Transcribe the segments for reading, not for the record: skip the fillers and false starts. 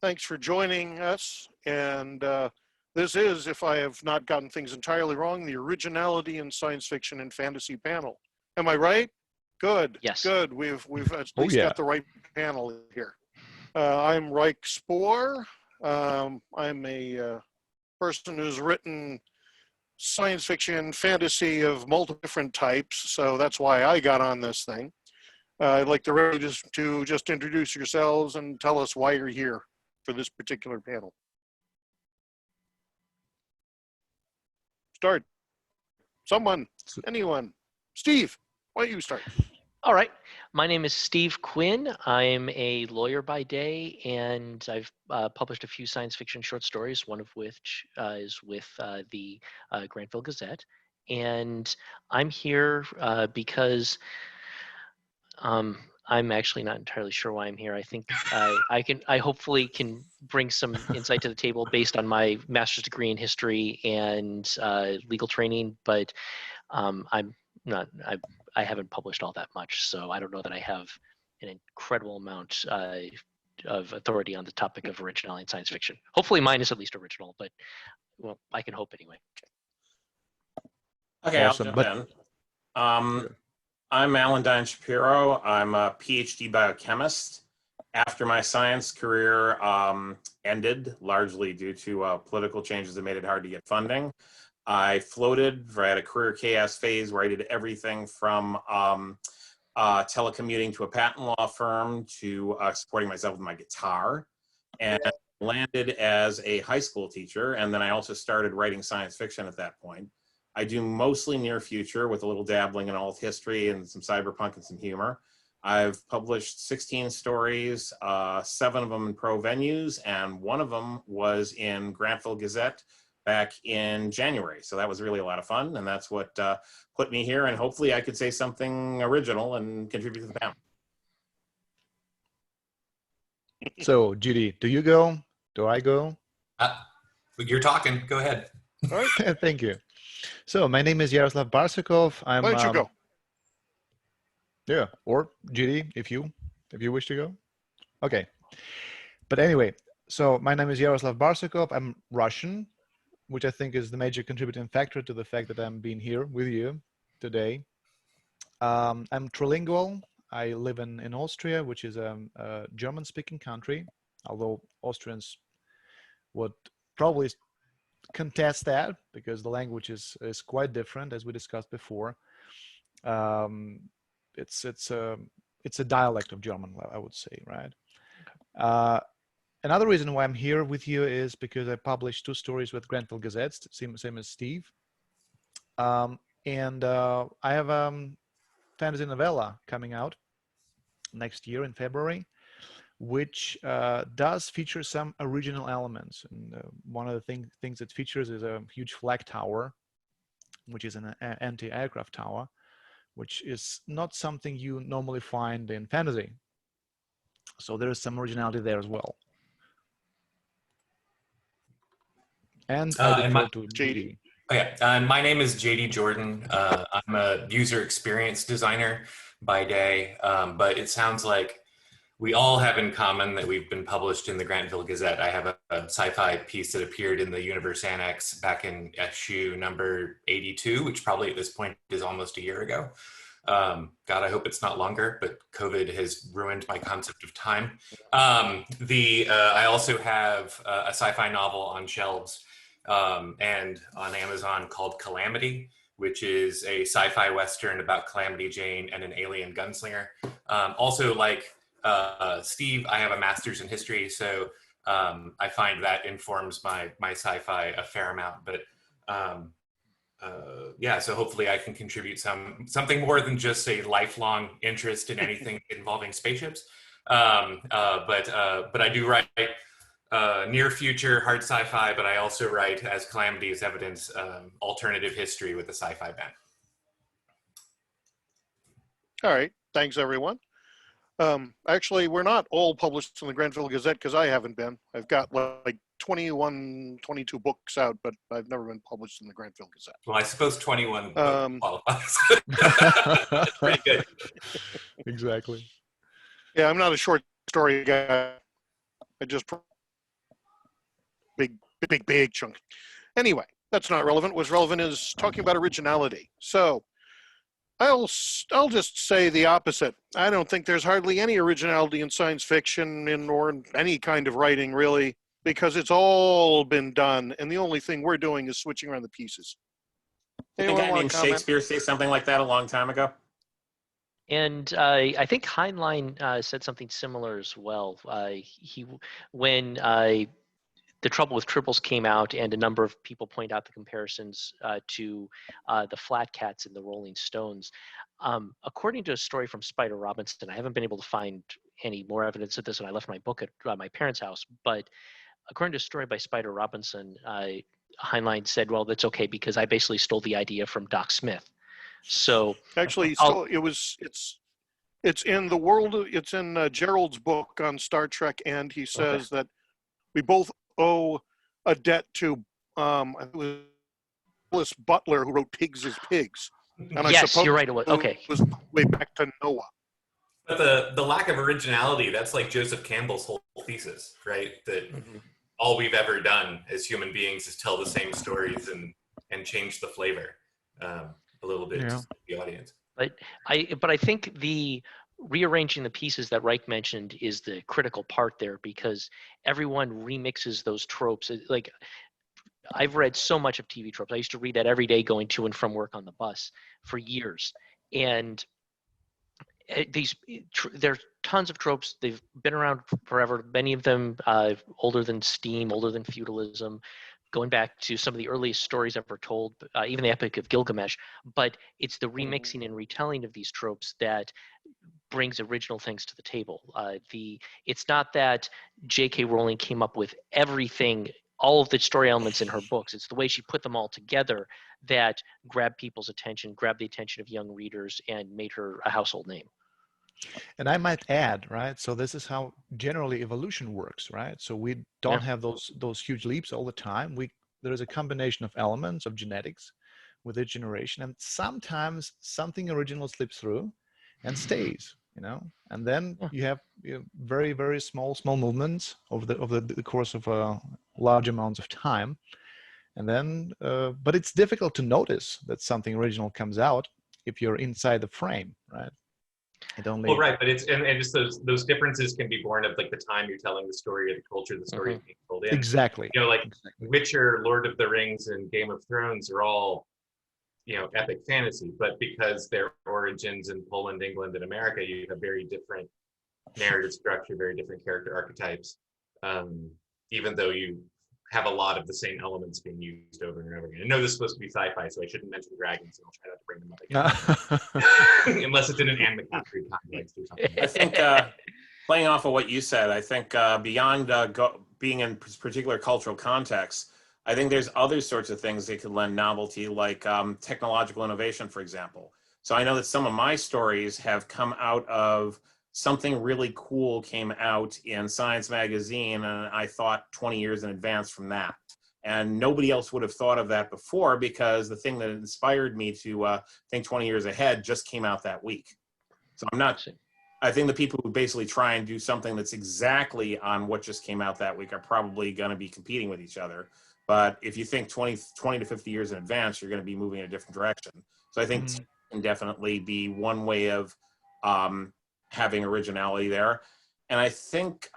Thanks for joining us. And this is, if I have not gotten things entirely wrong, the Originality in Science Fiction and Fantasy panel. Am I right? Good. Yes. Good. We've at least got the right panel here. I'm Spoor. I'm a person who's written science fiction, fantasy of multiple different types, so that's why I got on this thing. I'd like to just introduce yourselves and tell us why you're here for this particular panel. Start. Someone, anyone. Steve, why don't you start? All right. My name is Steve Quinn. I'm a lawyer by day, and I've published a few science fiction short stories, one of which is with the Grantville Gazette. And I'm here because I'm actually not entirely sure why I'm here. I think I hopefully can bring some insight to the table based on my master's degree in history and legal training, but I haven't published all that much, so I don't know that I have an incredible amount of authority on the topic of originality in science fiction. Hopefully mine is at least original, but well, I can hope anyway. Okay, awesome. I'll jump in. I'm Alan Dyan-Shapiro. I'm a PhD biochemist. After my science career ended, largely due to political changes that made it hard to get funding, I floated. I had a career chaos phase where I did everything from telecommuting to a patent law firm to supporting myself with my guitar, and landed as a high school teacher. And then I also started writing science fiction at that point. I do mostly near future with a little dabbling in alt history and some cyberpunk and some humor. I've published 16 stories, 7 of them in pro venues, and 1 of them was in Grantville Gazette back in January. So that was really a lot of fun, and that's what put me here, and hopefully I could say something original and contribute to the panel. So, Judy, do you go? Do I go? You're talking. Go ahead. All right. Thank you. So, my name is Yaroslav Barzikov. Why don't you go? Yeah, or Judy, if you wish to go. Okay. But anyway, so my name is Yaroslav Barzikov. I'm Russian, which I think is the major contributing factor to the fact that I'm being here with you today. I'm trilingual. I live in Austria, which is a German-speaking country, although Austrians would probably contest that because the language is quite different, as we discussed before. It's a dialect of German, I would say, right? Another reason why I'm here with you is because I published 2 stories with Grantville Gazette, same as Steve. And I have a fantasy novella coming out next year in February, which does feature some original elements. And one of the things it features is a huge flag tower, which is an anti-aircraft tower, which is not something you normally find in fantasy. So there is some originality there as well. And I defer to JD. Okay, my name is JD Jordan. I'm a user experience designer by day, but it sounds like we all have in common that we've been published in the Grantville Gazette. I have a sci-fi piece that appeared in the Universe Annex back in issue number 82, which probably at this point is almost a year ago. God, I hope it's not longer, but COVID has ruined my concept of time. I also have a sci-fi novel on shelves and on Amazon called Calamity, which is a sci-fi Western about Calamity Jane and an alien gunslinger. Also, like Steve, I have a master's in history, so I find that informs my sci-fi a fair amount, but yeah, so hopefully I can contribute something more than just a lifelong interest in anything involving spaceships. But I do write near future hard sci-fi, but I also write, as Calamity is evidence, alternative history with a sci-fi bent. All right. Thanks, everyone. Actually, we're not all published in the Grantville Gazette because I haven't been. I've got like 21, 22 books out, but I've never been published in the Grantville Gazette. Well, I suppose 21 qualifies. That's pretty good. Exactly. Yeah, I'm not a short story guy. I just big chunk. Anyway, that's not relevant. What's relevant is talking about originality. So I'll just say the opposite. I don't think there's hardly any originality in science fiction or in any kind of writing, really, because it's all been done, and the only thing we're doing is switching around the pieces. Did a guy named Shakespeare say something like that a long time ago? And I think Heinlein said something similar as well. When The Trouble with Tribbles came out, and a number of people point out the comparisons to the Flat Cats in the Rolling Stones. According to a story from Spider Robinson, I haven't been able to find any more evidence of this when I left my book at my parents' house, but according to a story by Spider Robinson, Heinlein said, well, that's okay because I basically stole the idea from Doc Smith. So actually, it's in the world. It's in Gerald's book on Star Trek, and he says that we both owe a debt to it was Willis Butler, who wrote Pigs as Pigs. And yes, I suppose you're right. It was way back to Noah. But the lack of originality, that's like Joseph Campbell's whole thesis, right? That all we've ever done as human beings is tell the same stories and change the flavor a little bit to the audience. But I think the rearranging the pieces that Reich mentioned is the critical part there, because everyone remixes those tropes. Like, I've read so much of TV tropes. I used to read that every day going to and from work on the bus for years. And there's tons of tropes. They've been around forever. Many of them older than steam, older than feudalism, going back to some of the earliest stories ever told, even the Epic of Gilgamesh. But it's the remixing and retelling of these tropes that brings original things to the table. It's not that J.K. Rowling came up with everything, all of the story elements in her books. It's the way she put them all together that grabbed people's attention, grabbed the attention of young readers, and made her a household name. And I might add, right? So this is how generally evolution works, right? So we don't have those huge leaps all the time. There is a combination of elements of genetics with each generation, and sometimes something original slips through and stays, and then you have very, very small movements over the course of large amounts of time, and then but it's difficult to notice that something original comes out if you're inside the frame, right? Well, right, but it's and just those differences can be born of like the time you're telling the story or the culture the story is being told in. Exactly. Witcher, Lord of the Rings, and Game of Thrones are all epic fantasy, but because their origins in Poland, England, and America, you have very different narrative structure, very different character archetypes, even though you have a lot of the same elements being used over and over again. I know this is supposed to be sci-fi, so I shouldn't mention dragons, and I'll try not to bring them up again. Unless it's in an Anne McCaffrey context or something. I think, playing off of what you said, I think beyond being in particular cultural contexts, I think there's other sorts of things that could lend novelty, like technological innovation, for example. So I know that some of my stories have come out of something really cool came out in Science Magazine, and I thought 20 years in advance from that. And nobody else would have thought of that before, because the thing that inspired me to think 20 years ahead just came out that week. So I think the people who basically try and do something that's exactly on what just came out that week are probably going to be competing with each other. But if you think 20 to 50 years in advance, you're going to be moving in a different direction. So I think can definitely be one way of having originality there. And I think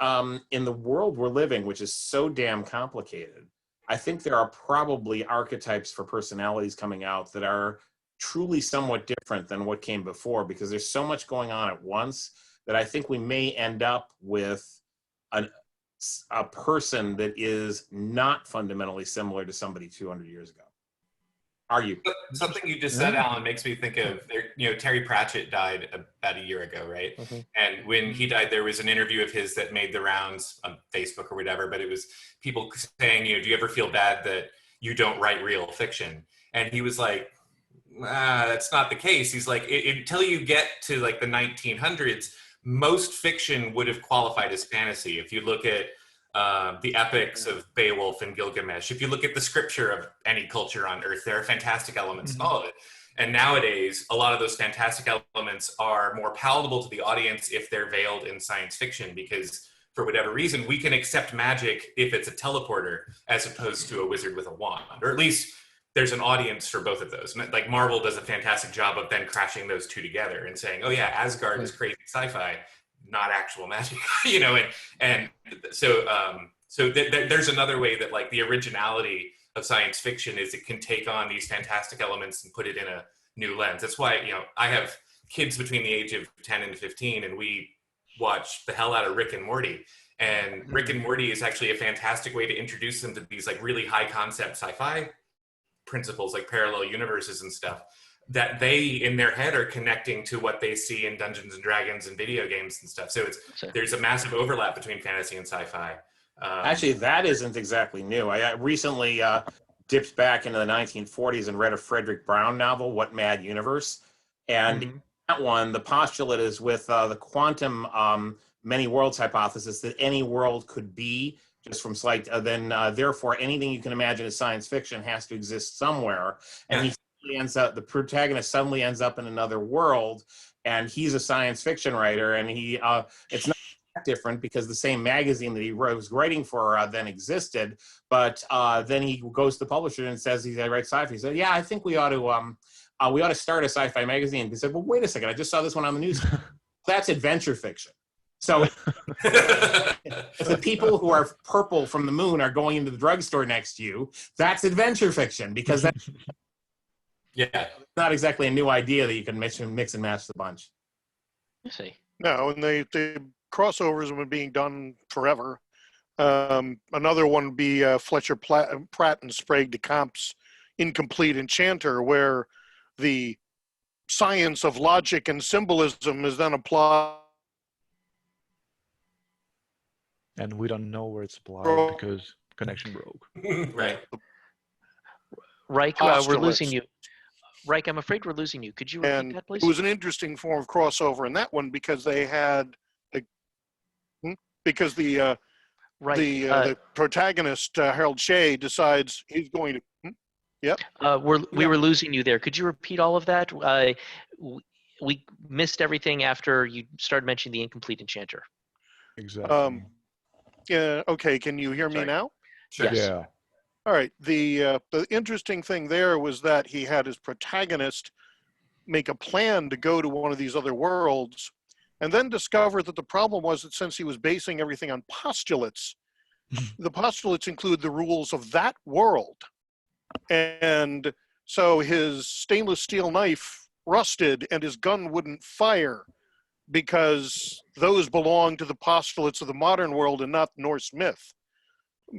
in the world we're living, which is so damn complicated, I think there are probably archetypes for personalities coming out that are truly somewhat different than what came before, because there's so much going on at once that I think we may end up with a person that is not fundamentally similar to somebody 200 years ago. Are you? Something you just said, Alan, makes me think of, Terry Pratchett died about a year ago, right? And when he died, there was an interview of his that made the rounds on Facebook or whatever, but it was people saying, do you ever feel bad that you don't write real fiction? And he was like, that's not the case. He's like, until you get to like the 1900s, most fiction would have qualified as fantasy. If you look at the epics of Beowulf and Gilgamesh, if you look at the scripture of any culture on earth, there are fantastic elements in all of it. And nowadays, a lot of those fantastic elements are more palatable to the audience if they're veiled in science fiction, because for whatever reason, we can accept magic if it's a teleporter as opposed to a wizard with a wand, or at least there's an audience for both of those. Like Marvel does a fantastic job of then crashing those two together and saying, oh yeah, Asgard is crazy sci-fi, not actual magic, you know, and so there's another way that like the originality of science fiction is it can take on these fantastic elements and put it in a new lens. That's why, you know, I have kids between the age of 10 and 15, and we watch the hell out of Rick and Morty. And Rick and Morty is actually a fantastic way to introduce them to these like really high concept sci-fi principles, like parallel universes and stuff, that they in their head are connecting to what they see in Dungeons and Dragons and video games and stuff. So there's a massive overlap between fantasy and sci-fi. Actually, that isn't exactly new. I recently dipped back into the 1940s and read a Frederick Brown novel, What Mad Universe? And in that one, the postulate is with the quantum many worlds hypothesis that any world could be just from slight, therefore anything you can imagine as science fiction has to exist somewhere. And he ends up, the protagonist suddenly ends up in another world, and he's a science fiction writer, and he it's not different because the same magazine that he was writing for then existed, but then he goes to the publisher and says he writes sci-fi. He said, yeah, I think we ought to start a sci-fi magazine. He said, well, wait a second, I just saw this one on the news. That's adventure fiction. So if the people who are purple from the moon are going into the drugstore next to you, that's adventure fiction, because that's not exactly a new idea that you can mix and match the bunch. I see. No, and the crossovers have been being done forever. Another one would be Fletcher Pratt and Sprague de Camp's Incomplete Enchanter, where the science of logic and symbolism is then applied. And we don't know where it's applied because connection broke. Right. Reich, we're losing you. Reich, I'm afraid we're losing you. Could you repeat that, please? It was an interesting form of crossover in that one because they had, because the protagonist Harold Shea decides he's going to. We were losing you there. Could you repeat all of that? We missed everything after you started mentioning the Incomplete Enchanter. Exactly. Yeah. Okay. Can you hear me now? Sure. Yes. Yeah. All right. The interesting thing there was that he had his protagonist make a plan to go to one of these other worlds, and then discover that the problem was that since he was basing everything on postulates, the postulates include the rules of that world. And so his stainless steel knife rusted and his gun wouldn't fire because those belong to the postulates of the modern world and not Norse myth.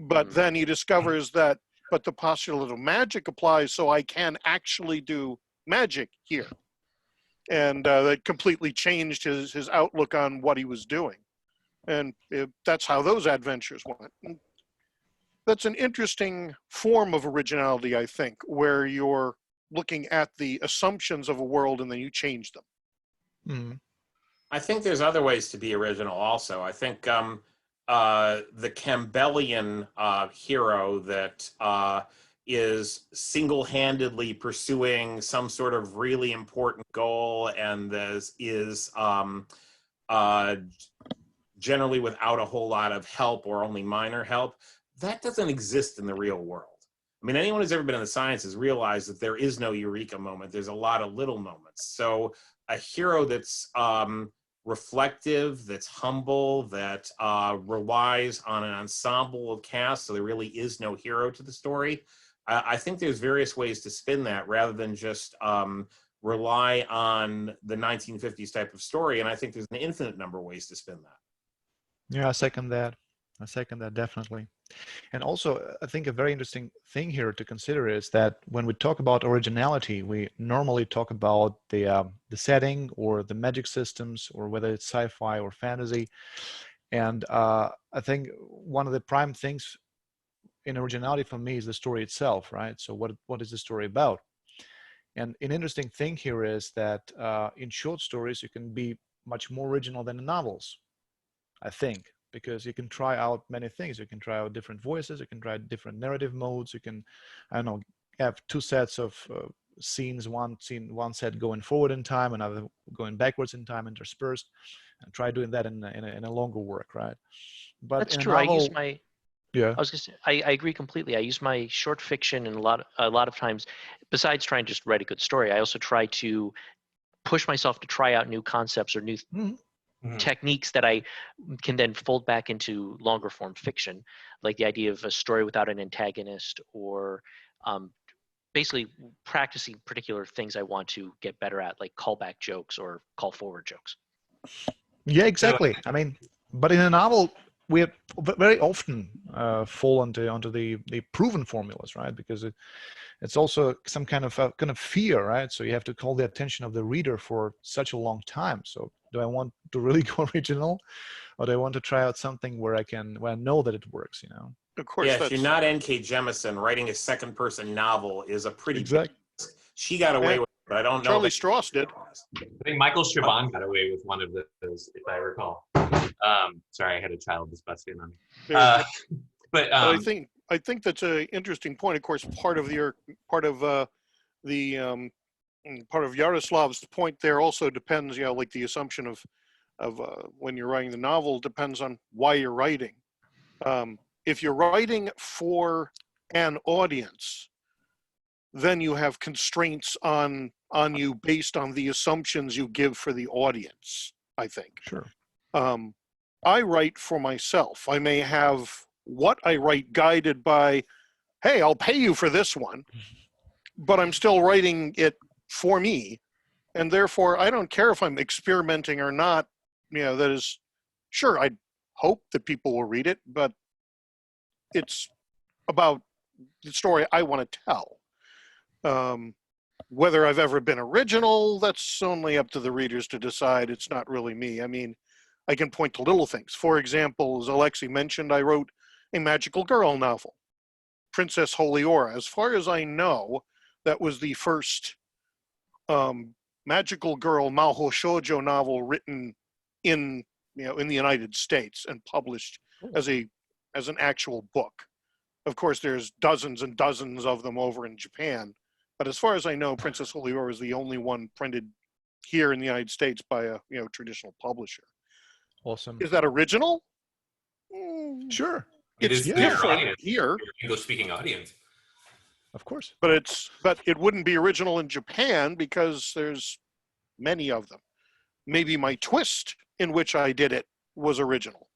But then he discovers that, but the postulate of magic applies, so I can actually do magic here. And that completely changed his outlook on what he was doing. And that's how those adventures went. That's an interesting form of originality, I think, where you're looking at the assumptions of a world and then you change them. Mm-hmm. I think there's other ways to be original also. I think the Campbellian hero that is single-handedly pursuing some sort of really important goal and is generally without a whole lot of help or only minor help, that doesn't exist in the real world. I mean, anyone who's ever been in the sciences realized that there is no eureka moment. There's a lot of little moments. So a hero that's reflective, that's humble, that relies on an ensemble of cast, so there really is no hero to the story. I think there's various ways to spin that rather than just rely on the 1950s type of story, and I think there's an infinite number of ways to spin that. Yeah, I second that. Definitely. And also, I think a very interesting thing here to consider is that when we talk about originality, we normally talk about the setting or the magic systems, or whether it's sci-fi or fantasy. And I think one of the prime things in originality for me is the story itself, right? So what is the story about? And an interesting thing here is that in short stories, you can be much more original than in novels, I think. Because you can try out many things. You can try out different voices. You can try different narrative modes. You can, I don't know, have two sets of scenes, one set going forward in time, another going backwards in time, interspersed, and try doing that in a longer work, right? But That's in a true. novel, I use my. yeah. I was gonna say, I agree completely. I use my short fiction, and a lot of times, besides trying to just write a good story, I also try to push myself to try out new concepts or new techniques that I can then fold back into longer form fiction, like the idea of a story without an antagonist, or basically practicing particular things I want to get better at, like callback jokes or call forward jokes. Yeah, exactly. I mean, but in a novel, we very often fall onto the proven formulas, right? Because it's also some kind of fear, right? So you have to call the attention of the reader for such a long time. So do I want to really go original, or do I want to try out something where I know that it works? You know. Of course. Yeah, if you're not N.K. Jemisin, writing a second-person novel is a pretty big risk. She got away with it, but I don't know. Charlie Strauss did. I think Michael Chabon got away with one of those, if I recall. Sorry, I had a child just bust in on me. But I think that's an interesting point. Of course, part of Yaroslav's point there also depends, like the assumption of when you're writing the novel depends on why you're writing. If you're writing for an audience, then you have constraints on you based on the assumptions you give for the audience, I think. Sure. I write for myself. I may have what I write guided by, hey, I'll pay you for this one, but I'm still writing it for me. And therefore, I don't care if I'm experimenting or not. That is, sure, I hope that people will read it, but it's about the story I want to tell. Whether I've ever been original, that's only up to the readers to decide. It's not really me. I mean, I can point to little things. For example, as Alexei mentioned, I wrote a magical girl novel, Princess Holy Aura. As far as I know, that was the first magical girl Maho Shoujo novel written in the United States and published as an actual book. Of course, there's dozens and dozens of them over in Japan, but as far as I know, Princess Holy Aura is the only one printed here in the United States by a traditional publisher. Awesome. Is that original? Sure. It's different here. English-speaking audience. Of course. But it wouldn't be original in Japan because there's many of them. Maybe my twist in which I did it was original,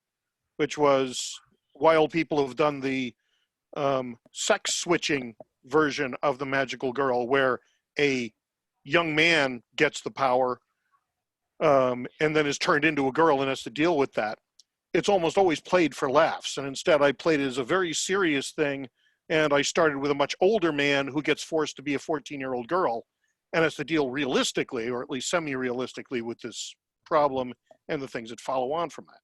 which was while people have done the sex switching version of the magical girl where a young man gets the power and then is turned into a girl and has to deal with that. It's almost always played for laughs. And instead I played it as a very serious thing. And I started with a much older man who gets forced to be a 14-year-old girl and has to deal realistically, or at least semi-realistically, with this problem and the things that follow on from that.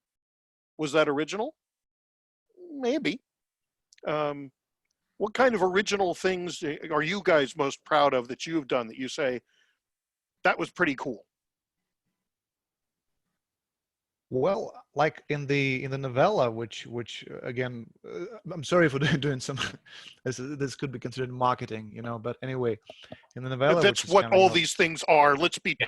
Was that original? Maybe. What kind of original things are you guys most proud of that you've done that you say, that was pretty cool? Well, like in the novella, which again, I'm sorry for doing some. This could be considered marketing, But anyway, in the novella, that's what all these things are. Let's be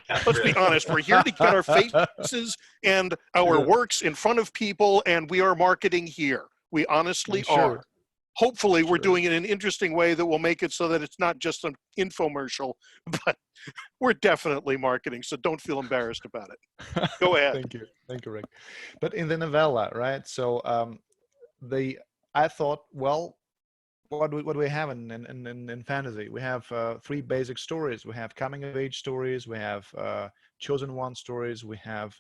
honest. We're here to get our faces and our works in front of people, and we are marketing here. We honestly are. Hopefully, we're doing it in an interesting way that will make it so that it's not just an infomercial, but we're definitely marketing. So don't feel embarrassed about it. Go ahead. Thank you, Rick. But in the novella, right? So I thought, well, what do we have in fantasy? We have 3 basic stories. We have coming of age stories. We have chosen one stories. We have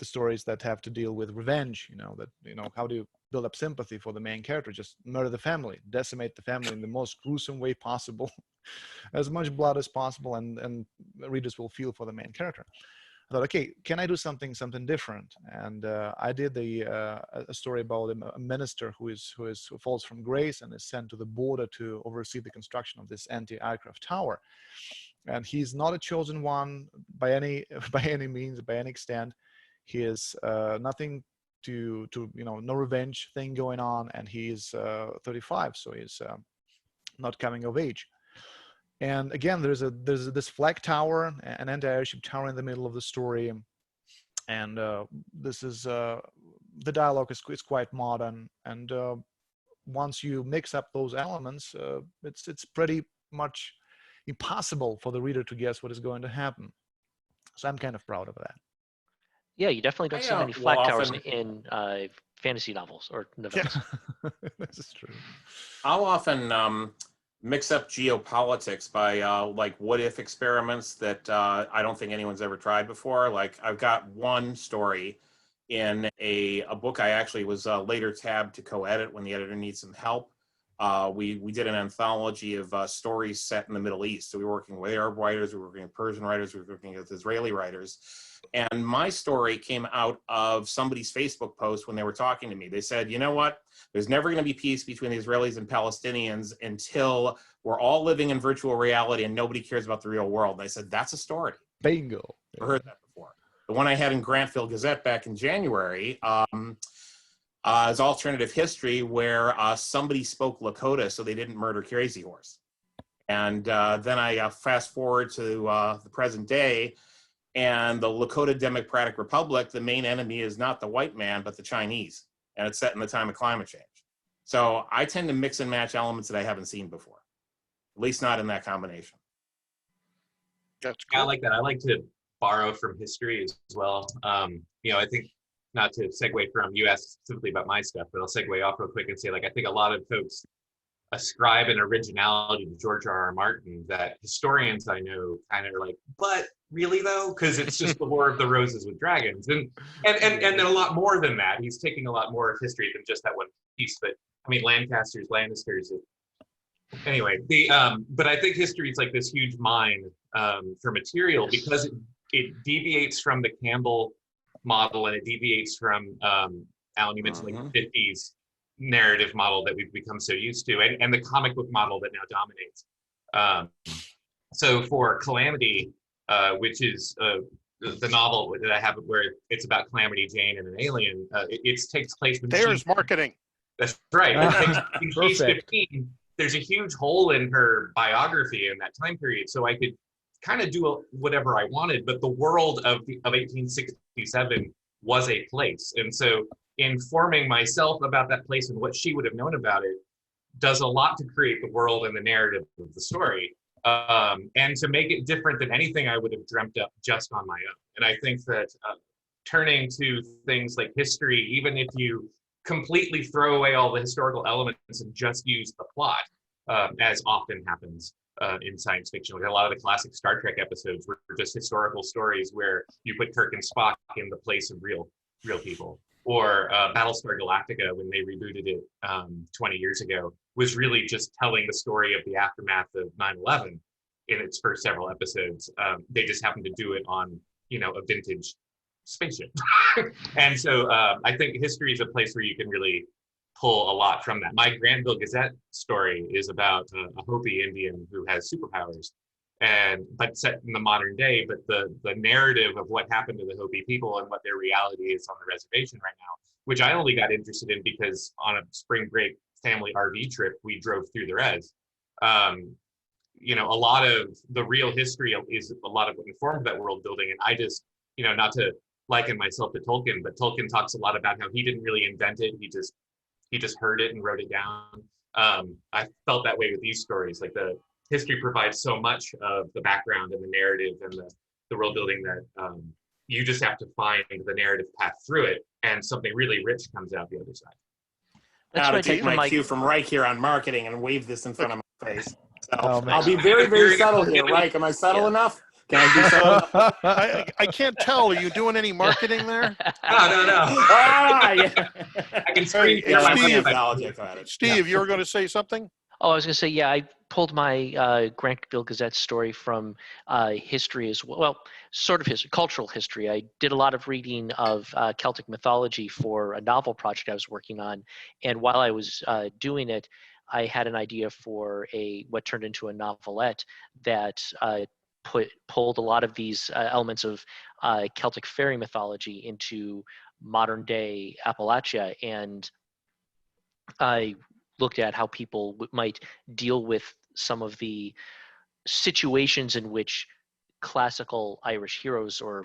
the stories that have to deal with revenge, how do you build up sympathy for the main character? Just murder the family, decimate the family in the most gruesome way possible, as much blood as possible, and readers will feel for the main character. I thought, okay, can I do something different? And I did a story about a minister who falls from grace and is sent to the border to oversee the construction of this anti-aircraft tower. And he's not a chosen one by any means, by any extent. He is nothing to no revenge thing going on, and he is 35, so he's not coming of age. And again, there's this flag tower, an anti-airship tower in the middle of the story, and this is the dialogue is quite modern. And once you mix up those elements, it's pretty much impossible for the reader to guess what is going to happen. So I'm kind of proud of that. Yeah, you definitely don't see many flag towers in fantasy novels or novellas. This is true. I'll often mix up geopolitics by like what if experiments that I don't think anyone's ever tried before. Like I've got one story in a book I actually was later tabbed to co-edit when the editor needs some help. We did an anthology of stories set in the Middle East. So we were working with Arab writers, we were working with Persian writers, we were working with Israeli writers. And my story came out of somebody's Facebook post when they were talking to me. They said, you know what? There's never going to be peace between the Israelis and Palestinians until we're all living in virtual reality and nobody cares about the real world. And I said, that's a story. Bingo. I've heard that before. The one I had in Grantville Gazette back in January is alternative history where somebody spoke Lakota so they didn't murder Crazy Horse. And then I fast forward to the present day, and the Lakota Democratic Republic, the main enemy is not the white man, but the Chinese. And it's set in the time of climate change. So I tend to mix and match elements that I haven't seen before, at least not in that combination. That's cool. I like that. I like to borrow from history as well. You know, I think, not to segue from, you asked specifically about my stuff, but I'll segue off real quick and say, like, I think a lot of folks ascribe an originality to George R.R. Martin that historians I know kind of are like, but really though? Because it's just the War of the Roses with dragons. And then a lot more than that. He's taking a lot more of history than just that one piece. But I mean, Lancasters, Lannisters. Anyway, but I think history is like this huge mine for material because it deviates from the Campbell model and it deviates from Alan, you mentioned like the 50s narrative model that we've become so used to, and the comic book model that now dominates. So for Calamity, which is the novel that I have where it's about Calamity Jane and an alien, it takes place when there's marketing. That's right. When she's 15, there's a huge hole in her biography in that time period, so I could kind of do whatever I wanted, but the world of 1867 was a place. And so informing myself about that place and what she would have known about it does a lot to create the world and the narrative of the story, and to make it different than anything I would have dreamt up just on my own. And I think that turning to things like history, even if you completely throw away all the historical elements and just use the plot, as often happens in science fiction. Like a lot of the classic Star Trek episodes were just historical stories where you put Kirk and Spock in the place of real people. Or Battlestar Galactica, when they rebooted it 20 years ago, was really just telling the story of the aftermath of 9/11 in its first several episodes. They just happened to do it on, a vintage spaceship. And so I think history is a place where you can really pull a lot from that. My Grantville Gazette story is about a Hopi Indian who has superpowers, but set in the modern day. But the narrative of what happened to the Hopi people and what their reality is on the reservation right now, which I only got interested in because on a spring break family RV trip, we drove through the res. A lot of the real history is a lot of what informed that world building. And I just, not to liken myself to Tolkien, but Tolkien talks a lot about how he didn't really invent it. He just heard it and wrote it down. I felt that way with these stories. Like the history provides so much of the background and the narrative and the world building that you just have to find the narrative path through it, and something really rich comes out the other side. Now to take my cue from Reich here on marketing and wave this in front of my face. So I'll be very, very subtle here, Reich. Am I subtle enough? Can I be subtle? I can't tell. Are you doing any marketing there? No. Yeah. I can scream. Steve, you were going to say something? Oh, I was going to say, yeah, I pulled my Grantville Gazette story from history as well. Well, sort of cultural history. I did a lot of reading of Celtic mythology for a novel project I was working on. And while I was doing it, I had an idea for what turned into a novelette that pulled a lot of these elements of Celtic fairy mythology into modern day Appalachia. And I looked at how people might deal with some of the situations in which classical Irish heroes or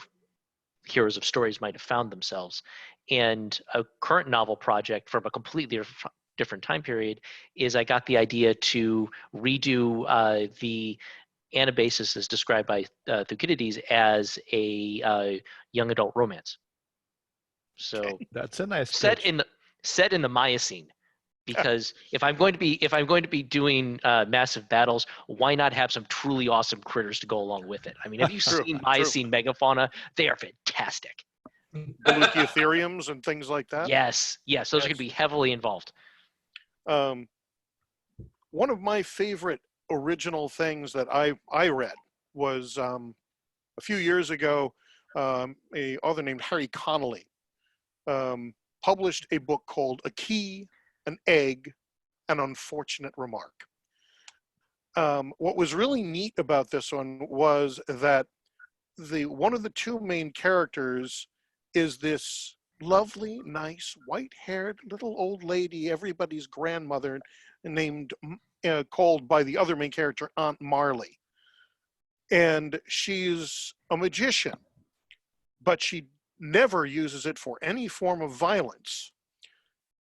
heroes of stories might have found themselves. And a current novel project from a completely different time period is I got the idea to redo the Anabasis as described by Thucydides as a young adult romance. So That's a nice set pitch. in the Miocene, because if I'm going to be doing massive battles, why not have some truly awesome critters to go along with it? I mean, have you seen Miocene megafauna? They are fantastic. The Leucotheriums and things like that. Yes, those are going to be heavily involved. One of my favorite original things that I read was a few years ago. A author named Harry Connolly published a book called A Key, an Egg, an Unfortunate Remark. What was really neat about this one was that one of the two main characters is this lovely, nice, white-haired little old lady, everybody's grandmother, named called by the other main character Aunt Marley. And she's a magician, but she never uses it for any form of violence.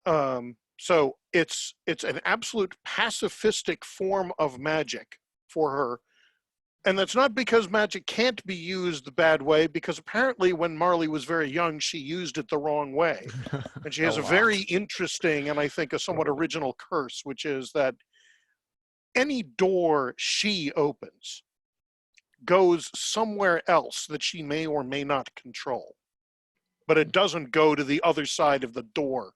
So it's an absolute pacifistic form of magic for her. And that's not because magic can't be used the bad way, because apparently when Marley was very young, she used it the wrong way. And she has a very interesting and I think a somewhat original curse, which is that any door she opens goes somewhere else that she may or may not control. But it doesn't go to the other side of the door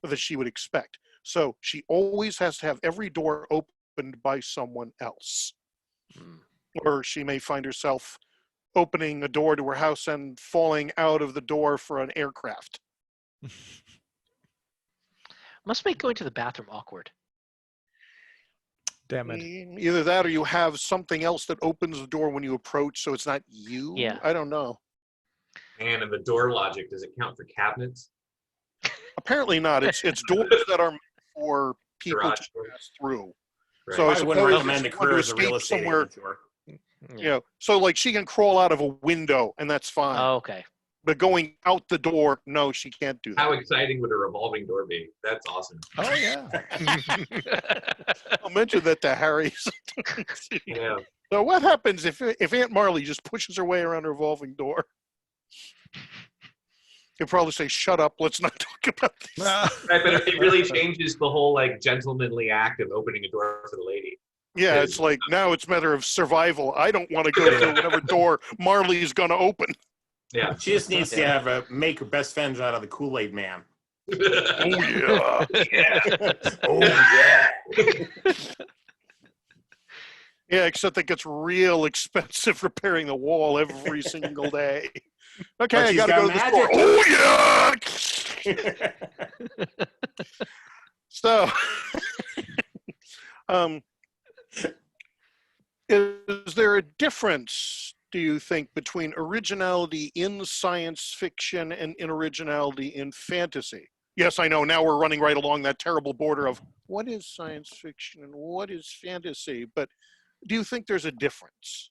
that she would expect. So she always has to have every door opened by someone else. Or she may find herself opening a door to her house and falling out of the door for an aircraft. Must make going to the bathroom awkward. Damn it. Either that or you have something else that opens the door when you approach, so it's not you. Yeah. I don't know. And in the door logic, does it count for cabinets? Apparently not. It's doors that are meant for people Garage to doors. pass through. Right. So I wouldn't suppose recommend a if you want to career as a real escape estate somewhere, agent to her. you know, so like she can crawl out of a window and that's fine. Oh, okay. But going out the door, no, she can't do that. How exciting would a revolving door be? That's awesome. Oh yeah. I'll mention that to Harry. Yeah. So what happens if Aunt Marley just pushes her way around a revolving door? He'll probably say, "Shut up, let's not talk about this." Right, but it really changes the whole like gentlemanly act of opening a door for the lady. Yeah, it's like now it's a matter of survival. I don't want to go through whatever door Marley's going to open. Yeah. She just needs to have make her best friends out of the Kool-Aid Man. Oh yeah. Yeah. Oh yeah. Yeah, except it gets real expensive repairing the wall every single day. Okay, But I she's gotta got go to the store. magic. Oh yeah. So, is there a difference, do you think, between originality in science fiction and in originality in fantasy? Yes, I know, now we're running right along that terrible border of what is science fiction and what is fantasy, but do you think there's a difference?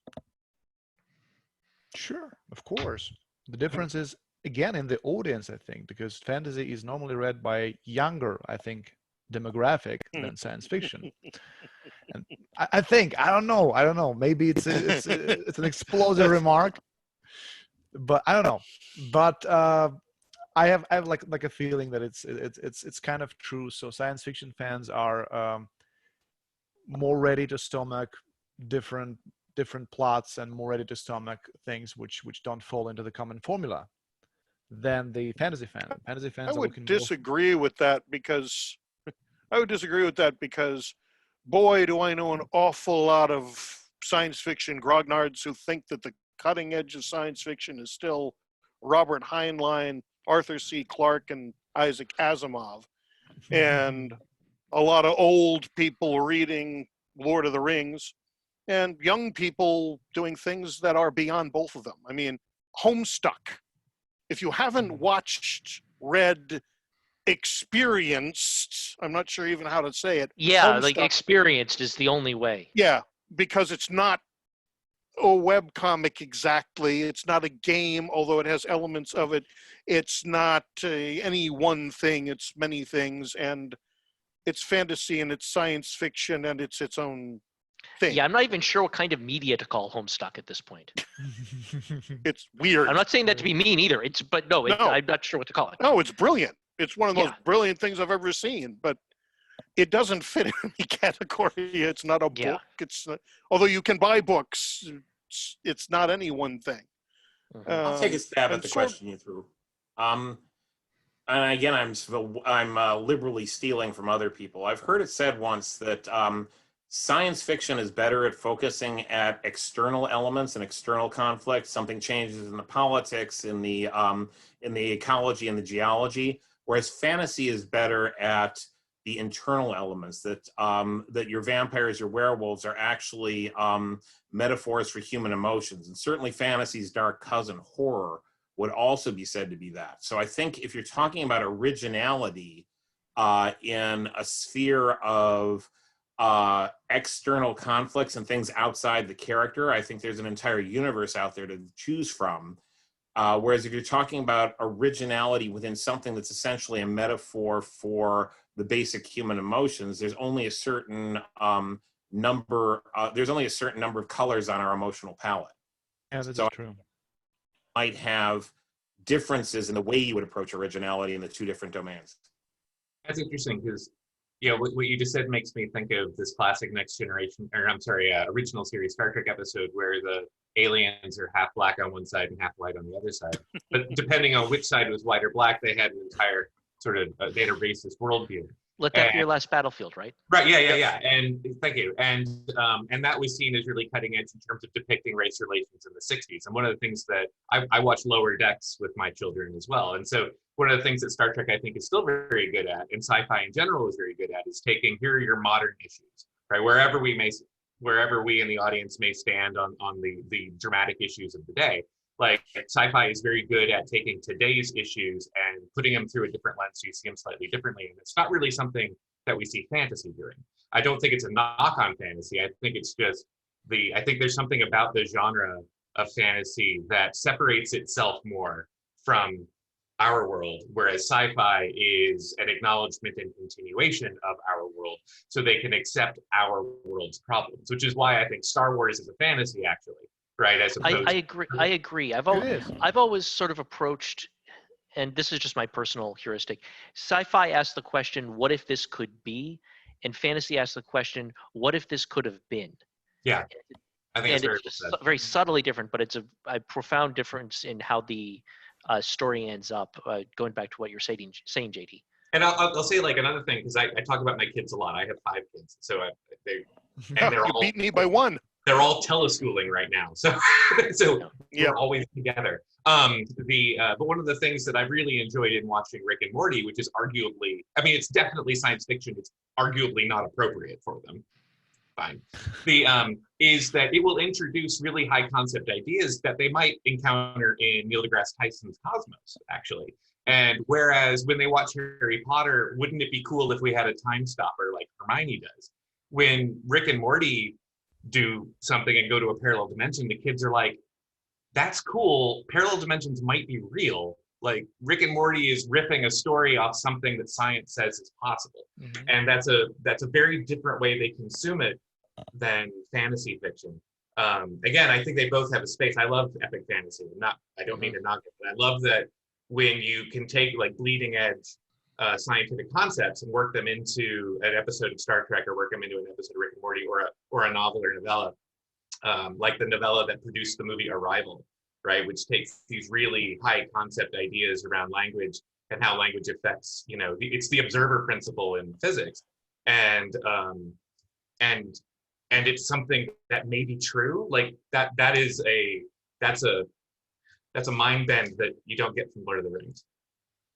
Sure, of course. The difference is, again, in the audience, I think, because fantasy is normally read by a younger, I think, demographic than science fiction. And I think, I don't know, maybe it's an explosive remark, but I don't know. But I have like a feeling that it's kind of true. So science fiction fans are more ready to stomach different plots and more ready to stomach things which don't fall into the common formula than the fantasy fan. Fantasy fans I are would looking disagree with that because boy, do I know an awful lot of science fiction grognards who think that the cutting edge of science fiction is still Robert Heinlein, Arthur C. Clarke, and Isaac Asimov. And a lot of old people reading Lord of the Rings and young people doing things that are beyond both of them. I mean, Homestuck. If you haven't read experienced. I'm not sure even how to say it. Yeah, like Homestuck. experienced is the only way. Yeah, because it's not a web comic exactly. It's not a game, although it has elements of it. It's not any one thing. It's many things, and it's fantasy and it's science fiction and it's its own thing. Yeah, I'm not even sure what kind of media to call Homestuck at this point. It's weird. I'm not saying that to be mean either. I'm not sure what to call it. No, it's brilliant. It's one of the Yeah. most brilliant things I've ever seen, but it doesn't fit in any category. It's not a Yeah. book. It's not, although you can buy books, it's not any one thing. Mhm. I'll take a stab and at the sort- question you threw. And again, I'm liberally stealing from other people. I've heard it said once that science fiction is better at focusing at external elements and external conflicts. Something changes in the politics, in the ecology, and the geology, whereas fantasy is better at the internal elements. That your vampires, your werewolves are actually metaphors for human emotions, and certainly fantasy's dark cousin, horror, would also be said to be that. So I think if you're talking about originality in a sphere of external conflicts and things outside the character, I think there's an entire universe out there to choose from. Whereas if you're talking about originality within something that's essentially a metaphor for the basic human emotions, there's only a certain number of colors on our emotional palette. Yeah, that's So true. might have differences in the way you would approach originality in the two different domains. That's interesting because, what you just said makes me think of this classic original series Star Trek episode where the aliens are half black on one side and half white on the other side. But depending on which side was white or black, they had an entire sort of they had a racist worldview. Let that be your last battlefield, right? Right. Yeah. And thank you. And that was seen as really cutting edge in terms of depicting race relations in the 60s. And one of the things that I watch Lower Decks with my children as well. And so one of the things that Star Trek, I think, is still very good at, and sci-fi in general is very good at, is taking, here are your modern issues, right? Wherever we in the audience may stand on the dramatic issues of the day. Like sci-fi is very good at taking today's issues and putting them through a different lens so you see them slightly differently. And it's not really something that we see fantasy doing. I don't think it's a knock on fantasy. I think it's just I think there's something about the genre of fantasy that separates itself more from our world, whereas sci-fi is an acknowledgement and continuation of our world, so they can accept our world's problems, which is why I think Star Wars is a fantasy, actually. Right, as opposed I agree. I've always sort of approached, and this is just my personal heuristic. Sci-fi asks the question, "What if this could be?" and fantasy asks the question, "What if this could have been?" Yeah, I think it's very subtly different, but it's a profound difference in how the story ends up. Going back to what you're saying, JD. And I'll say like another thing, because I talk about my kids a lot. I have 5 kids, so they're all beat me by 1. They're all teleschooling right now, so we're always together. But one of the things that I've really enjoyed in watching Rick and Morty, which is arguably, it's definitely science fiction. It's arguably not appropriate for them. Fine. Is that it will introduce really high concept ideas that they might encounter in Neil deGrasse Tyson's Cosmos, actually. And whereas when they watch Harry Potter, wouldn't it be cool if we had a time stopper like Hermione does? When Rick and Morty do something and go to a parallel dimension, the kids are like, that's cool. Parallel dimensions might be real. Like Rick and Morty is riffing a story off something that science says is possible. Mm-hmm. And that's a very different way they consume it than fantasy fiction. Again, I think they both have a space. I love epic fantasy. I don't mean to knock it, but I love that when you can take like bleeding edge scientific concepts and work them into an episode of Star Trek or work them into an episode of Rick and Morty or a novel or novella, like the novella that produced the movie Arrival, right? Which takes these really high concept ideas around language and how language affects, it's the observer principle in physics. And it's something that may be true. Like that's a mind bend that you don't get from Lord of the Rings.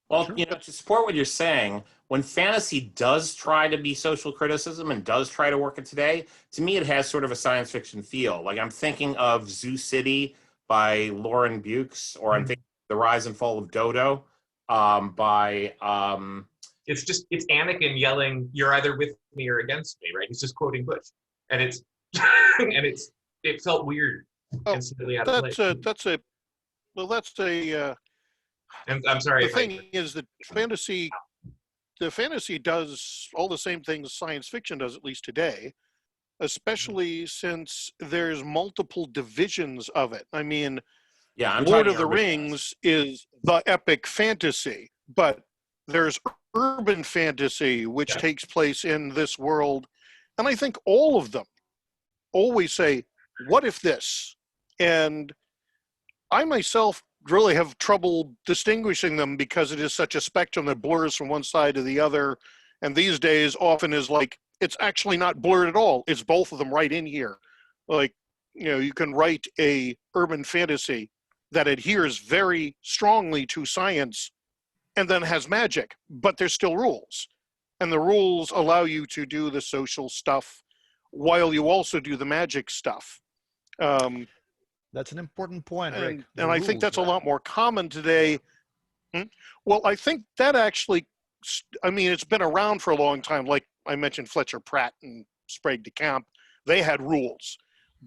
Well, to support what you're saying, when fantasy does try to be social criticism and does try to work it today, to me it has sort of a science fiction feel. Like I'm thinking of Zoo City by Lauren Bukes, or I'm thinking The Rise and Fall of Dodo by it's Anakin yelling, "You're either with me or against me," right? He's just quoting Bush, and it's it felt weird and slightly out of place. And I'm sorry. The thing is that the fantasy does all the same things science fiction does, at least today, especially since there's multiple divisions of it. I mean, Lord of the Rings is the epic fantasy, but there's urban fantasy, which takes place in this world. And I think all of them always say, what if this? And I myself really have trouble distinguishing them because it is such a spectrum that blurs from one side to the other. And these days often is like, it's actually not blurred at all. It's both of them right in here. Like, you can write a urban fantasy that adheres very strongly to science and then has magic, but there's still rules. And the rules allow you to do the social stuff while you also do the magic stuff. That's an important point, Rick. And I think that's a lot more common today. Well, I think that actually, I mean, it's been around for a long time. Like I mentioned, Fletcher Pratt and Sprague de Camp, they had rules.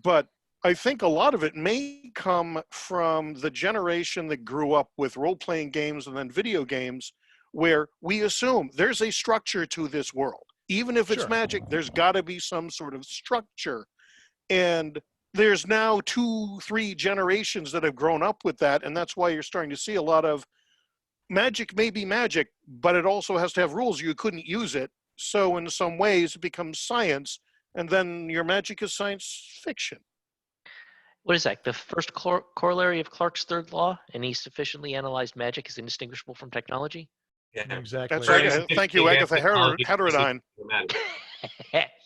But I think a lot of it may come from the generation that grew up with role-playing games and then video games, where we assume there's a structure to this world. Even if it's magic, there's got to be some sort of structure. And there's now 2-3 generations that have grown up with that, and that's why you're starting to see a lot of magic may be magic, but it also has to have rules. You couldn't use it. So in some ways, it becomes science, and then your magic is science fiction. What is that? The first corollary of Clarke's third law? Any sufficiently analyzed magic is indistinguishable from technology? Yeah, exactly. That's right. Thank you, Agatha Heterodyne.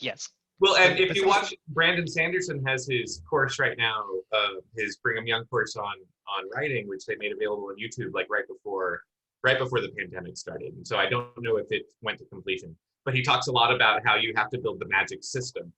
Yes. Well, and if you watch, Brandon Sanderson has his course right now, his Brigham Young course on writing, which they made available on YouTube, like right before the pandemic started. And so I don't know if it went to completion, but he talks a lot about how you have to build the magic system,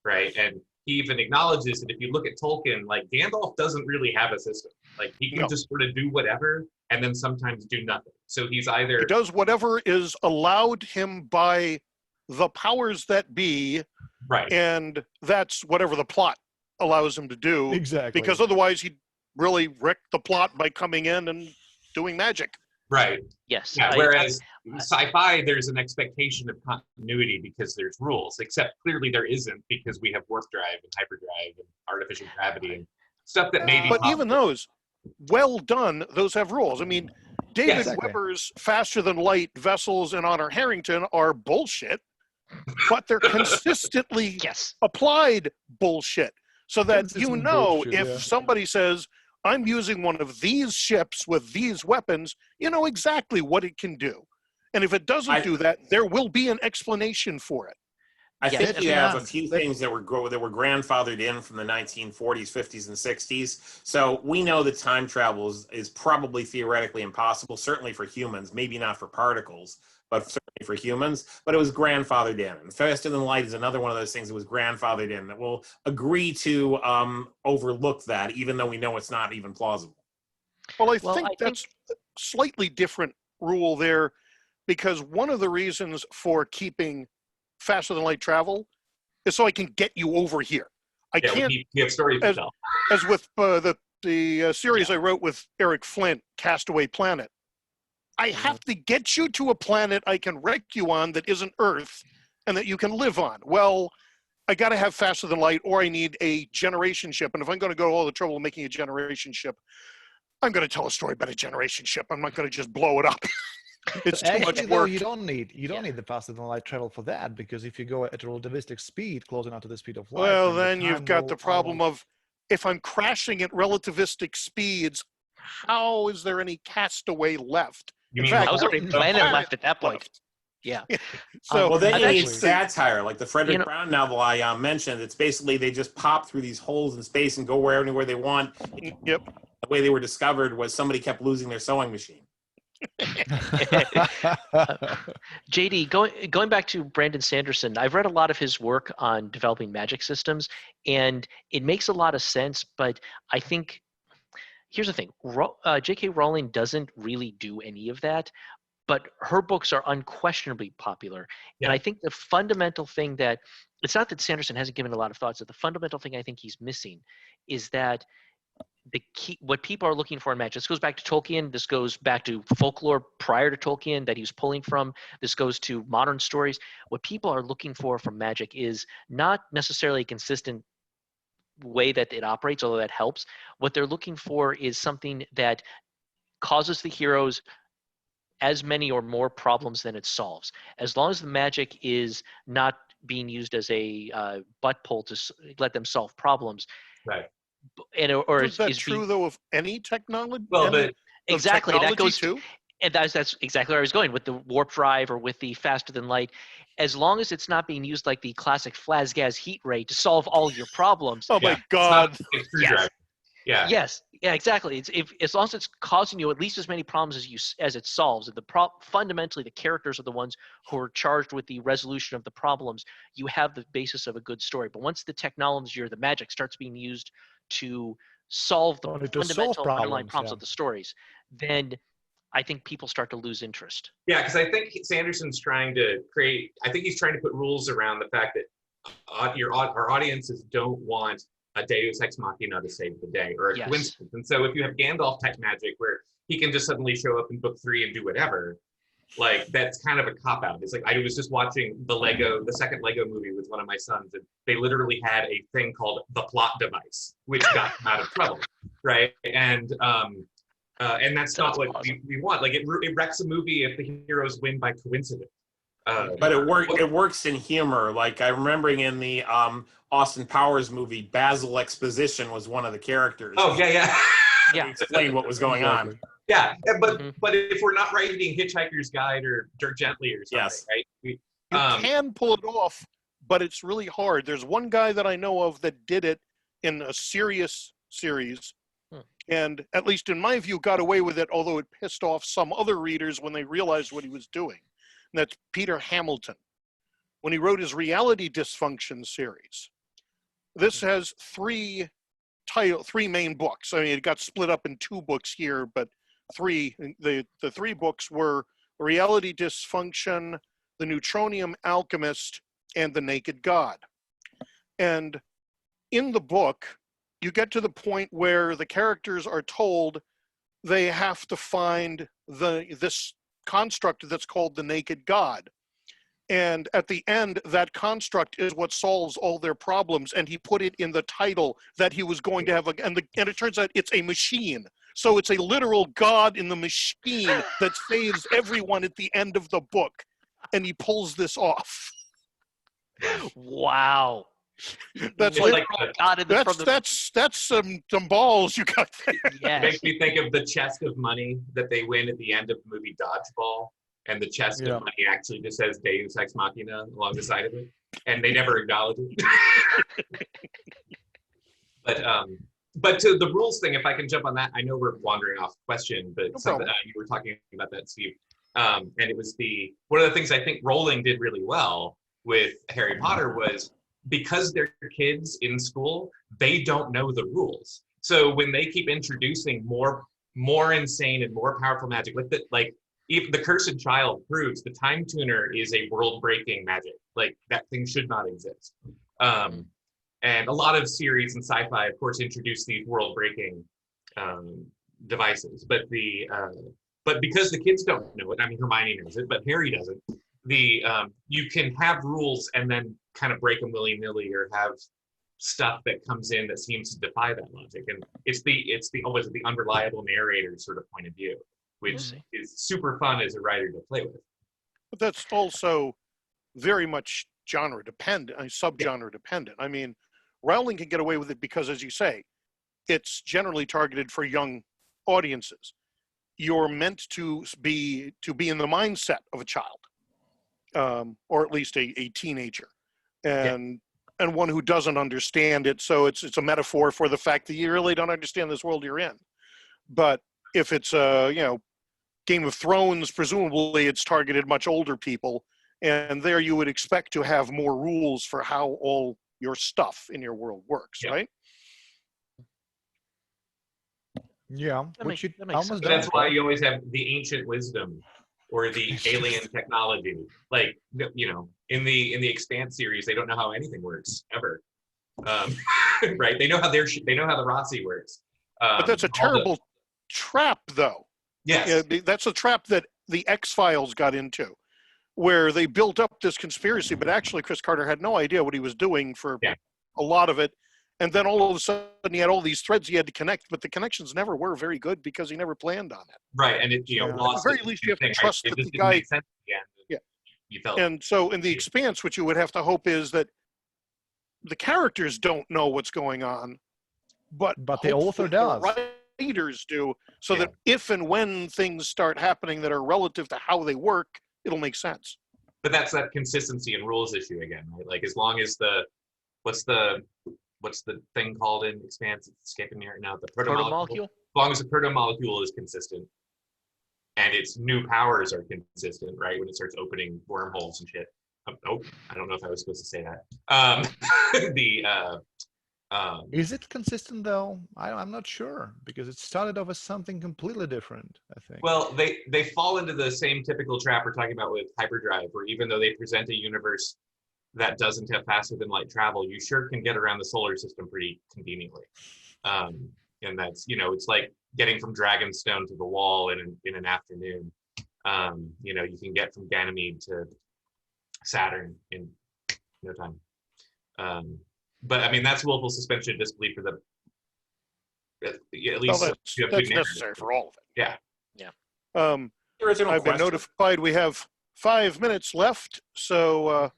right? And he even acknowledges that if you look at Tolkien, like Gandalf doesn't really have a system. Like he can just sort of do whatever and then sometimes do nothing. So he does whatever is allowed him by the powers that be, right? And that's whatever the plot allows him to do. Exactly. Because otherwise he'd really wreck the plot by coming in and doing magic. Right. Yes. Yeah, whereas sci-fi, there's an expectation of continuity because there's rules, except clearly there isn't because we have warp drive and hyperdrive and artificial gravity and stuff that maybe. But even those, well done, those have rules. I mean, David Weber's faster than light vessels in Honor Harrington are bullshit, but they're consistently applied bullshit. So that if somebody says, I'm using one of these ships with these weapons, you know exactly what it can do. And if it doesn't do that, there will be an explanation for it. I think you have a few things that were grandfathered in from the 1940s, 50s, and 60s. So we know that time travel is probably theoretically impossible, certainly for humans, maybe not for particles, but certainly for humans. But it was grandfathered in. And Faster Than Light is another one of those things that was grandfathered in that will agree to overlook that, even though we know it's not even plausible. Well, I think that's a slightly different rule there, because one of the reasons for keeping faster than light travel is so I can get you over here. I can't. You have stories to tell. As with the series I wrote with Eric Flint, Castaway Planet. I have to get you to a planet I can wreck you on that isn't Earth and that you can live on. Well, I got to have faster than light, or I need a generation ship. And if I'm going to go all the trouble of making a generation ship, I'm going to tell a story about a generation ship. I'm not going to just blow it up. It's too much work. Though, you don't need the faster than light travel for that, because if you go at a relativistic speed, close enough to the speed of light. Well, then you've got the problem of, if I'm crashing at relativistic speeds, how is there any castaway left? You mean how's there any planet left at that point? Yeah. So well, then you need satire, like the Frederick Brown novel I mentioned. It's basically they just pop through these holes in space and go anywhere they want. Yep. The way they were discovered was somebody kept losing their sewing machine. JD, going back to Brandon Sanderson, I've read a lot of his work on developing magic systems, and it makes a lot of sense, but I think here's the thing. J.K. Rowling doesn't really do any of that. but her books are unquestionably popular. Yeah. And I think the fundamental thing that, it's not that Sanderson hasn't given a lot of thoughts, that the fundamental thing I think he's missing is that the key, what people are looking for in magic, this goes back to Tolkien, this goes back to folklore prior to Tolkien that he was pulling from, this goes to modern stories. What people are looking for from magic is not necessarily a consistent way that it operates, although that helps. What they're looking for is something that causes the heroes as many or more problems than it solves. As long as the magic is not being used as a butt pull to let them solve problems. Right. And or Isn't that is true being, though of any technology? Well, but exactly, that goes too. And that's exactly where I was going with the warp drive or with the faster than light. As long as it's not being used like the classic Flazgaz heat ray to solve all your problems. Oh my God! It's not a screwdriver. Yeah. Yes. Yeah. Exactly. It's as long as it's causing you at least as many problems as it solves. And fundamentally, the characters are the ones who are charged with the resolution of the problems. You have the basis of a good story. But once the technology or the magic starts being used to solve the fundamental underlying problems of the stories, then I think people start to lose interest. Yeah, because I think Sanderson's trying to create, I think he's trying to put rules around the fact that our audiences don't want a Deus Ex Machina to save the day or a coincidence. And so if you have Gandalf type magic where he can just suddenly show up in book 3 and do whatever, like that's kind of a cop-out. It's like I was just watching the second Lego movie with one of my sons, and they literally had a thing called the plot device, which got them out of trouble, right? And that's not what we want. Like it wrecks a movie if the heroes win by coincidence. But it works in humor. Like I'm remembering in the Austin Powers movie, Basil Exposition was one of the characters. Oh yeah. Yeah. Explained what was going on. Yeah, but if we're not writing Hitchhiker's Guide or Dirk Gently or something, right? You can pull it off, but it's really hard. There's one guy that I know of that did it in a serious series, and at least in my view, got away with it, although it pissed off some other readers when they realized what he was doing. And that's Peter Hamilton. When he wrote his Reality Dysfunction series, this has three main books. I mean, it got split up in 2 books here, but the 3 books were Reality Dysfunction, The Neutronium Alchemist, and The Naked God. And in the book, you get to the point where the characters are told they have to find this construct that's called the Naked God. And at the end, that construct is what solves all their problems. And he put it in the title that he was going to have. And it turns out it's a machine. So it's a literal God in the machine that saves everyone at the end of the book. And he pulls this off. Wow. That's some balls you got there. Yes. It makes me think of the chest of money that they win at the end of the movie Dodgeball. And the chest of money actually just says Deus Ex Machina along the side of it. And they never acknowledge it. But to the rules thing, if I can jump on that, I know we're wandering off question, but you were talking about that, Steve. And it was one of the things I think Rowling did really well with Harry Potter was because they're kids in school, they don't know the rules. So when they keep introducing more insane and more powerful magic, if the Cursed Child proves the Time Tuner is a world-breaking magic, like that thing should not exist. And a lot of series and sci-fi, of course, introduce these world-breaking devices. But because the kids don't know it, I mean, Hermione knows it, but Harry doesn't. You can have rules and then kind of break them willy-nilly, or have stuff that comes in that seems to defy that logic. And it's the unreliable narrator sort of point of view, which is super fun as a writer to play with. But that's also very much genre dependent, subgenre dependent. I mean, Rowling can get away with it because, as you say, it's generally targeted for young audiences. You're meant to be in the mindset of a child, or at least a teenager, and one who doesn't understand it. So it's a metaphor for the fact that you really don't understand this world you're in. But if it's Game of Thrones, presumably it's targeted much older people, and there you would expect to have more rules for how all your stuff in your world works, right? Yeah, that's why you always have the ancient wisdom or the alien technology. Like, you know, in the Expanse series, they don't know how anything works ever. Right? They know how they know how the Rossi works. But that's a terrible trap, though. Yes. Yeah, that's a trap that the X-Files got into, where they built up this conspiracy, but actually Chris Carter had no idea what he was doing for a lot of it. And then all of a sudden he had all these threads he had to connect, but the connections never were very good because he never planned on it. Right, and it, you know, at the very least you have to trust that the guy. Yeah. You felt. And so in the Expanse, what you would have to hope is that the characters don't know what's going on, but the author does. The writers do, so that if and when things start happening that are relative to how they work, it'll make sense. But that's that consistency and rules issue again, right? Like, as long as what's the thing called in Expanse? It's escaping me right now. The protomolecule. As long as the protomolecule is consistent, and its new powers are consistent, right? When it starts opening wormholes and shit. Oh, I don't know if I was supposed to say that. Is it consistent though? I'm not sure, because it started off as something completely different, I think. Well, they fall into the same typical trap we're talking about with hyperdrive, where even though they present a universe that doesn't have faster than light travel, you sure can get around the solar system pretty conveniently. And that's, you know, it's like getting from Dragonstone to the Wall in an afternoon. You know, you can get from Ganymede to Saturn in no time. But I mean, that's willful suspension of disbelief for the, at least. Well, that's necessary for all of it. Yeah. I've been notified we have 5 minutes left, so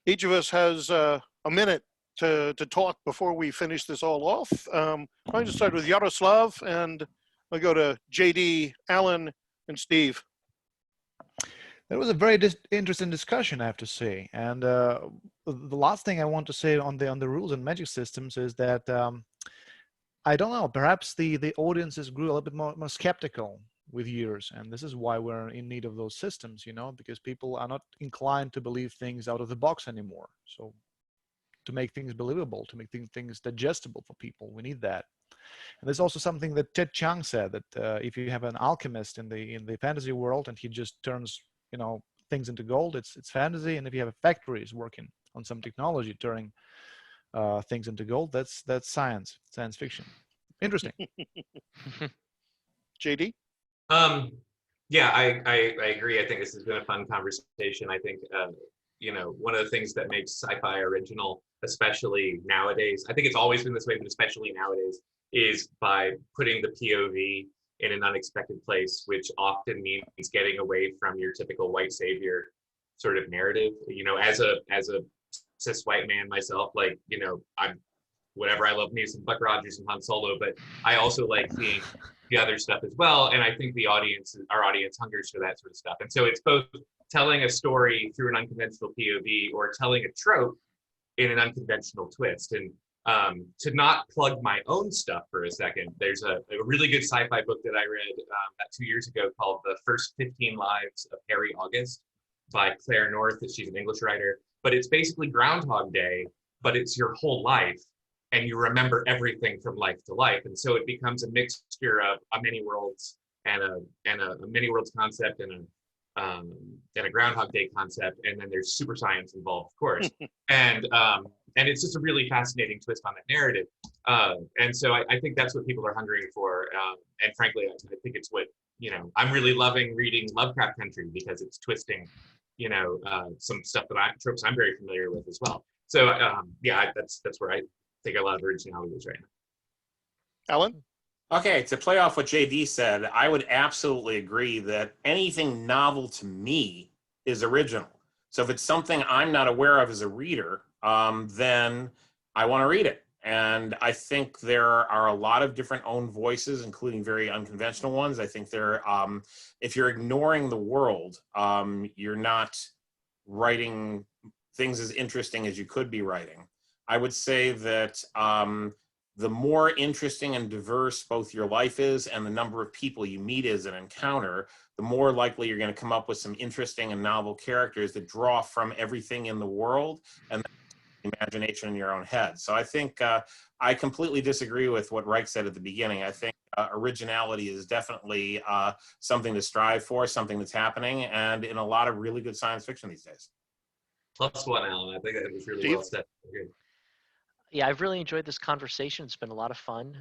each of us has a minute to talk before we finish this all off. I'm going to start with Yaroslav, and I'll go to JD, Alan, and Steve. That was a very interesting discussion, I have to say. And the last thing I want to say on the rules and magic systems is that I don't know, perhaps the audiences grew a little bit more skeptical with years, and this is why we're in need of those systems, you know, because people are not inclined to believe things out of the box anymore. So to make things believable, to make things digestible for people, we need that. And there's also something that Ted Chiang said, that if you have an alchemist in the fantasy world and he just turns, you know, things into gold, it's fantasy. And if you have factories working on some technology turning things into gold, that's science fiction. Interesting. JD? Yeah, I agree. I think this has been a fun conversation. I think, you know, one of the things that makes sci-fi original, especially nowadays, I think it's always been this way, but especially nowadays, is by putting the POV in an unexpected place, which often means getting away from your typical white savior sort of narrative. You know, as a cis white man myself, like, you know, I love me some Buck Rogers and Han Solo, but I also like seeing the other stuff as well. And I think our audience hungers for that sort of stuff. And so it's both telling a story through an unconventional POV or telling a trope in an unconventional twist. And to not plug my own stuff for a second, there's a really good sci-fi book that I read about 2 years ago called The First 15 Lives of Harry August by Claire North. She's an English writer, but it's basically Groundhog Day, but it's your whole life. And you remember everything from life to life. And so it becomes a mixture of a many worlds and a many worlds concept and a Groundhog Day concept. And then there's super science involved, of course. And it's just a really fascinating twist on that narrative. And so I think that's what people are hungering for. And frankly, I think it's what, you know, I'm really loving reading Lovecraft Country because it's twisting, you know, some stuff tropes I'm very familiar with as well. So yeah, that's where I think a lot of originality is right now. Alan? Okay, to play off what JD said, I would absolutely agree that anything novel to me is original. So if it's something I'm not aware of as a reader, then I want to read it. And I think there are a lot of different own voices, including very unconventional ones. I think if you're ignoring the world, you're not writing things as interesting as you could be writing. I would say that the more interesting and diverse both your life is and the number of people you meet as an encounter, the more likely you're going to come up with some interesting and novel characters that draw from everything in the world and the imagination in your own head. So I think I completely disagree with what Reich said at the beginning. I think originality is definitely something to strive for, something that's happening, and in a lot of really good science fiction these days. Plus one, Alan. I think that was really Steve? well said. Yeah, I've really enjoyed this conversation. It's been a lot of fun.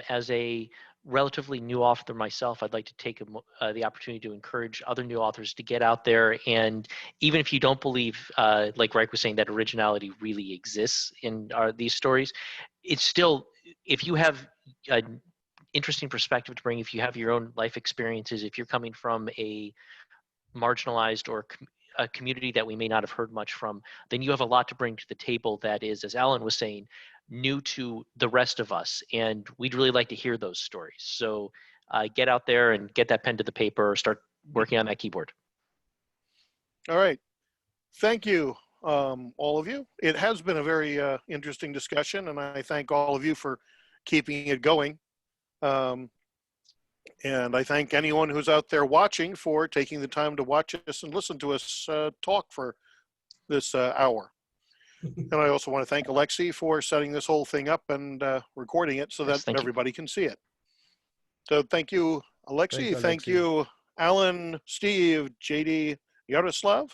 As a relatively new author myself, I'd like to take the opportunity to encourage other new authors to get out there. And even if you don't believe, like Reich was saying, that originality really exists in these stories, it's still, if you have an interesting perspective to bring, if you have your own life experiences, if you're coming from a marginalized or a community that we may not have heard much from, then you have a lot to bring to the table that is, as Alan was saying, new to the rest of us. And we'd really like to hear those stories. So get out there and get that pen to the paper or start working on that keyboard. All right. Thank you, all of you. It has been a very interesting discussion, and I thank all of you for keeping it going. And I thank anyone who's out there watching for taking the time to watch us and listen to us talk for this hour. And I also want to thank Alexei for setting this whole thing up and recording it so that everybody can see it. So thank you, Alexei. Thank you, Alan, Steve, JD, Yaroslav.